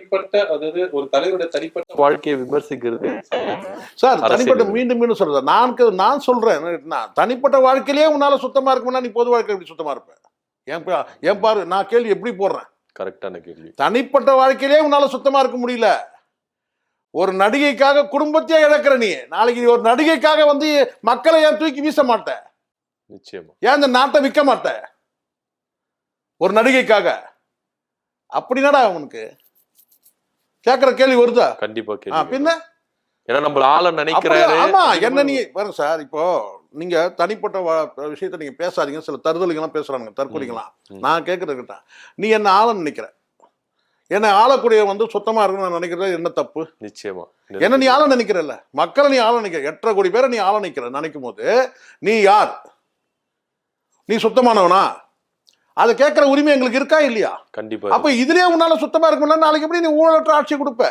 தனிப்பட்ட, அதாவது ஒரு தலைவருடைய தனிப்பட்ட வாழ்க்கையை விமர்சிக்கிறது சார். தனிப்பட்ட மீண்டும் மீண்டும் சொல்றேன். நான் சொல்றேன், தனிப்பட்ட வாழ்க்கையிலேயே உன்னால சுத்தமா இருக்கும்னா நீ பொது வாழ்க்கை எப்படி சுத்தமா இருப்ப? ஏன் பாரு, நான் கேள்வி எப்படி போடுறேன்? கரெக்டான கேள்வி. தனிப்பட்ட வாழ்க்கையிலேயே உன்னால சுத்தமா இருக்க முடியல. ஒரு நடிகைக்காக குடும்பத்தையே இழக்கிற நீ, நாளைக்கு ஒரு நடிகைக்காக வந்து மக்களை ஏன் தூக்கி வீச மாட்ட? நிச்சயமா. ஏன் இந்த நாட்டை விற்க மாட்ட ஒரு நடிகைக்காக? அப்படின்னாடா அவனுக்கு கேட்கிற கேள்வி வருதா? கண்டிப்பா கேள்வி. பின்ன ஏன்னா நம்ம ஆள நினைக்கிறாரு. ஆமா, என்ன நீ பாருங்க சார், இப்போ நீங்க தனிப்பட்ட விஷயத்த நீங்க பேசாதீங்க. சில தருதலைங்கெல்லாம் பேசுறாங்க, தற்கொலைங்களாம். நான் கேட்கறதுக்கிட்ட, நீ என்ன ஆள நினைக்கிற? என்ன ஆளக்கூடிய வந்து சுத்தமா இருக்குன்னு நான் நினைக்கிறது என்ன தப்பு? நிச்சயமா. என்ன நீ ஆள நினைக்கிறல்ல, மக்களை நீ ஆள நினைக்கிற, 8.5 கோடி பேரை நீ ஆள நினைக்கிற. நினைக்கும் போது நீ யார்? நீ சுத்தமானவனா? அதை கேட்கிற உரிமை எங்களுக்கு இருக்கா இல்லையா? கண்டிப்பா. அப்ப இதுலயே உன்னால சுத்தமா இருக்கும்ல, நாளைக்கு எப்படி நீ ஊழலற்ற ஆட்சி கொடுப்ப?